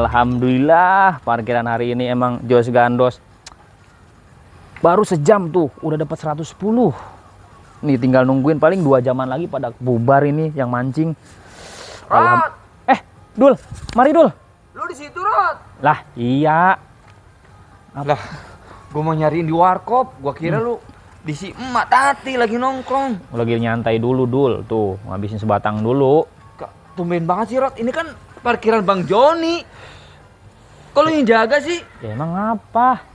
Alhamdulillah parkiran hari ini emang jos gandos. Baru sejam tuh udah dapat 110. Nih tinggal nungguin paling 2 jaman lagi pada bubar ini yang mancing. Rod, Dul, mari Dul. lu di situ, Rod? Lah, iya. Lah, gua mau nyariin di warkop. Gua kira lu di si emak Tati lagi nongkrong. Lagi nyantai dulu Dul, tuh ngabisin sebatang dulu. Tumben banget sih, Rod. Ini kan parkiran Bang Joni. Kok lu yang jaga sih? Ya emang apa?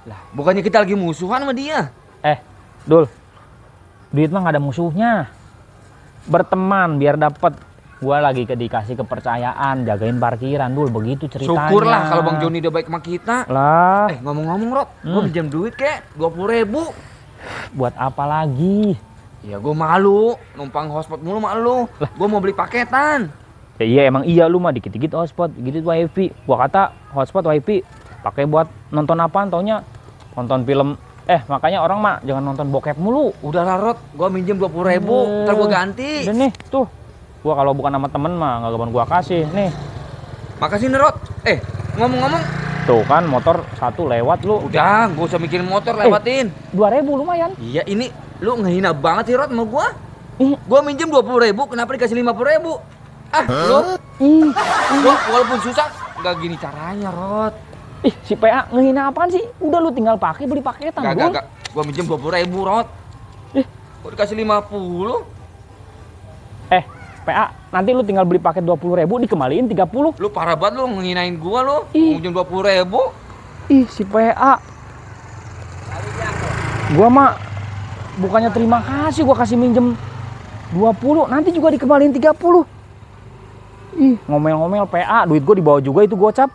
Lah, bukannya kita lagi musuhan sama dia? Dul, duit mah gak ada musuhnya. Berteman biar dapet. Gua lagi dikasih kepercayaan jagain parkiran Dul, begitu ceritanya. Syukurlah kalau Bang Joni udah baik sama kita. Lah, Ngomong-ngomong, Rod, gua pinjam duit kek 20.000. buat apa lagi? Ya gua malu numpang hotspot mulu sama lu. Gua mau beli paketan. Ya iya emang iya lu mah dikit-dikit hotspot, gitu wifi. Gua kata hotspot wifi pakai buat nonton apaan, taunya nonton film. Makanya orang mah jangan nonton bokep mulu. Udahlah, Rod, gua minjem 20.000, ntar gua ganti. Dan nih, tuh. Gua kalau bukan sama temen mah nggak gampang gua kasih. Nih. Makasih nih, Rod. Ngomong-ngomong, Tuh kan motor satu lewat lu. udah, gua usah mikirin motor, lewatin. 2.000 lumayan. Iya, ini lu ngehina banget sih, Rod, sama gua. Ih, Gua minjem 20.000, kenapa dikasih 50.000? Lu walaupun susah, nggak gini caranya, Rod. si PA ngehina apaan sih? Udah lu tinggal pakai beli paketan, Dul. Gak. Gua minjem 20.000, Rod. Kok dikasih 50? PA, nanti lu tinggal beli paket 20.000 dikembaliin 30. Lu parah banget lu ngehinain gua lu. Ih. Minjem 20.000. Si PA. Gua mah bukannya terima kasih, gua kasih minjem 20, nanti juga dikembaliin 30. Ngomel-ngomel PA, duit gua dibawa juga itu gocap.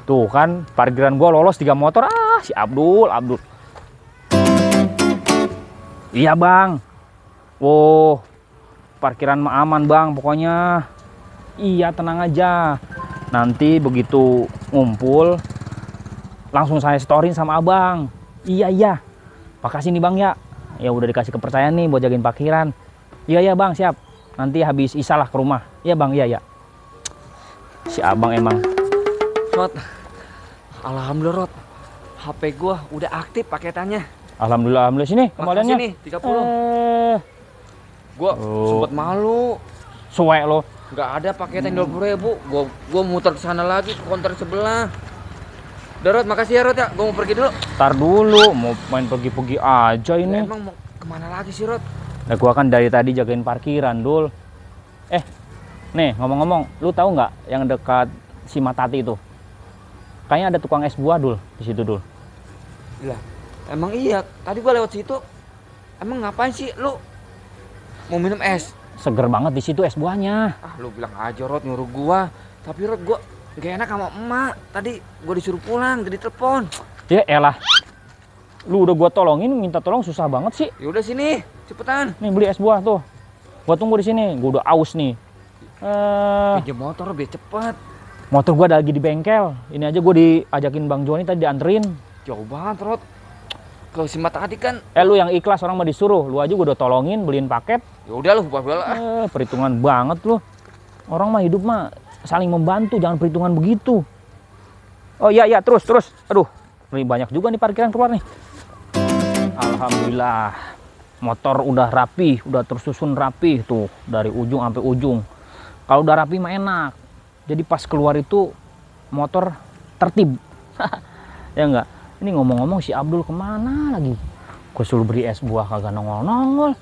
Tuh kan, parkiran gua lolos 3 motor. Si Abdul. Iya, Bang. Parkiran mah aman, Bang, pokoknya. Iya, tenang aja. Nanti begitu ngumpul langsung saya storyin sama Abang. Iya. Makasih nih, Bang, ya. Ya udah dikasih kepercayaan nih buat jagain parkiran. Iya, Bang, siap. Nanti habis isya lah ke rumah. Iya, Bang, iya. Si Abang emang. Rod, alhamdulillah, Rod. HP gua udah aktif paketannya. Alhamdulillah, sini kembaliannya. Makasih nih, 30. Gua sempet malu. Suwe lo. Nggak ada paketan 20.000. Gua muter ke sana lagi ke konter sebelah. Udah, Rod, makasih ya, Rod, ya. Gua mau pergi dulu. Ntar dulu, mau main pergi-pergi aja ini. Emang mau kemana lagi sih, Rod? Nah, gua kan dari tadi jagain parkiran, Dul. Nih, ngomong-ngomong, lu tahu nggak yang dekat si Matati itu? Kayaknya ada tukang es buah, Dul, di situ, Dul. Lah, emang iya. Tadi gua lewat situ. Emang ngapain sih lu mau minum es? Seger banget di situ es buahnya. Lu bilang aja, Rod, nyuruh gua. Tapi, Rod, gua gak enak sama emak. Tadi gua disuruh pulang, jadi telepon. Ya elah. Lu udah gua tolongin, minta tolong susah banget sih. Ya udah sini, cepetan. Nih beli es buah tuh. Gua tunggu di sini. Gua udah aus nih. Pinjam motor biar cepet. Motor gua ada lagi di bengkel. Ini aja gua diajakin Bang Joni tadi dianterin. Jauh banget, Rod. Kalau si Mat tadi kan. Lu yang ikhlas, orang mah disuruh. Lu aja gua udah tolongin beliin paket. Ya udah lu bala. Perhitungan banget lu. Orang mah hidup mah saling membantu, jangan perhitungan begitu. Oh iya, terus. Aduh, ini banyak juga nih parkiran keluar nih. Alhamdulillah. Motor udah rapi, udah tersusun rapi tuh dari ujung sampai ujung. Kalau udah rapi mah enak. Jadi pas keluar itu motor tertib. Ya enggak? Ini ngomong-ngomong si Abdul kemana lagi? Gue suruh beli es buah kagak nongol-nongol.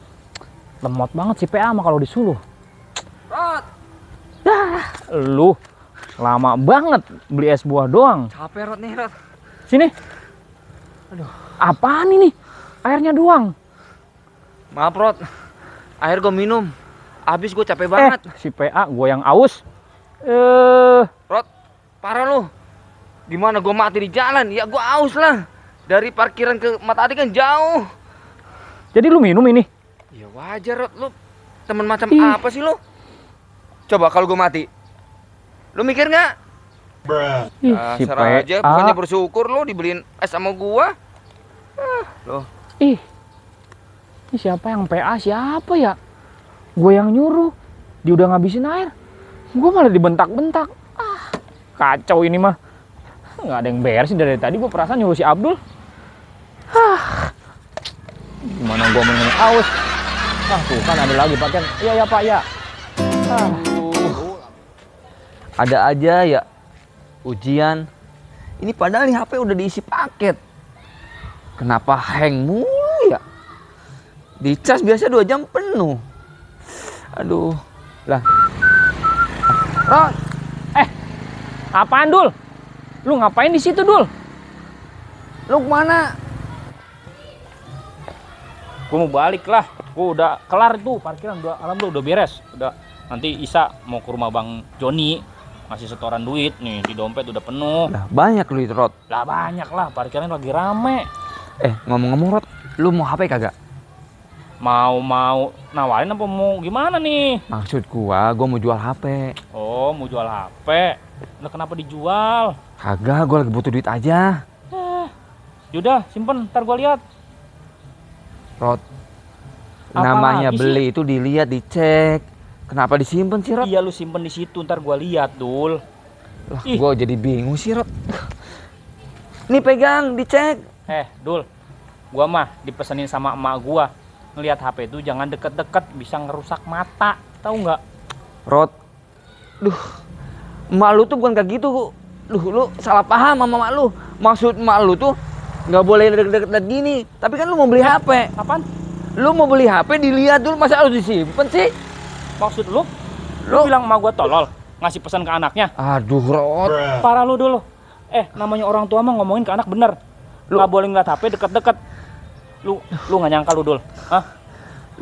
Lemot banget si PA mah kalau disuruh. Rod, Lu lama banget beli es buah doang. capek, Rod, nih, Rod. Sini. Aduh, apaan ini? Airnya doang. Maaf, Rod. Air gue minum. Habis gue capek banget. Si PA gue yang aus. Rod, parah lu. Gimana gue mati di jalan? Ya gue aus lah. Dari parkiran ke Matati kan jauh. Jadi lu minum ini? Ya wajar, Rod. Lu temen macam apa sih lu? Coba kalau gue mati. Lu mikir nggak? Si Serah aja, PA. pokoknya bersyukur lu dibeliin es sama gua. Loh. Ini siapa yang PA? Siapa ya? Gue yang nyuruh. Dia udah ngabisin air. Gue malah dibentak-bentak. kacau ini mah. Nggak ada yang beres sih dari tadi. Gue perasaan nyuruh si Abdul. Gimana gue mau ngomong aus? Tuh kan ada lagi pakaian. Iya ya Pak ya. Ada aja ya ujian. Ini padahal nih HP udah diisi paket. Kenapa hang mulu ya? Dicas biasa 2 jam penuh. Aduh. Lah. Rod. Apaan Dul? Lu ngapain di situ Dul? Lu kemana? Gue mau balik lah. Gue udah kelar tuh parkiran, alhamdulillah udah beres. Udah nanti Isa mau ke rumah Bang Joni ngasih setoran duit nih, di dompet udah penuh. Lah banyak lu itu Rod. Lah banyak lah, parkirannya lagi rame. Ngomong-ngomong Rod, lu mau HP kagak? Mau nawarin apa mau gimana nih? Maksud gua mau jual HP. Oh, mau jual HP. Udah kenapa dijual? Kagak, gua lagi butuh duit aja. Yaudah, simpen, ntar gua lihat. Rod, Apa namanya lagi beli itu dilihat, dicek. Kenapa disimpan sih Rod? Iya lu simpen di situ, ntar gua lihat Dul. Lah, gua jadi bingung sih Rod. Nih pegang, dicek. Dul, gua mah dipesenin sama emak gua. Ngelihat HP itu jangan deket-deket, bisa ngerusak mata, tahu nggak? Rod, emak lu tuh bukan kayak gitu. Lu salah paham sama emak lu. Maksud emak lu tuh nggak boleh deket-deket gini. Tapi kan lu mau beli HP. Apaan? Lu mau beli HP dilihat dulu, masa harus disimpan sih? Maksud lu bilang emak gua tolol ngasih pesan ke anaknya? Aduh Rod. Parah lu dulu. Namanya orang tua mah ngomongin ke anak bener. Lu nggak boleh ngeliat HP deket-deket. Lu nggak nyangka lu Dul? Hah?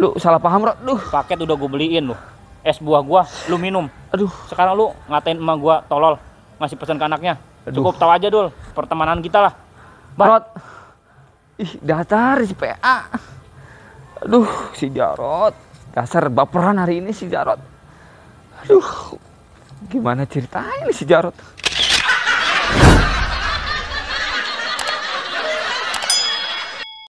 Lu salah paham Rod. Paket udah gue beliin lu. Es buah gua lu minum. Aduh. Sekarang lu ngatain emak gua tolol ngasih pesan ke anaknya. Cukup tahu aja Dul, pertemanan kita lah. Rod. Ih, datar si PA. Aduh, si Jarot. Dasar baperan hari ini si Jarot. Aduh. Gimana ceritanya nih si Jarot?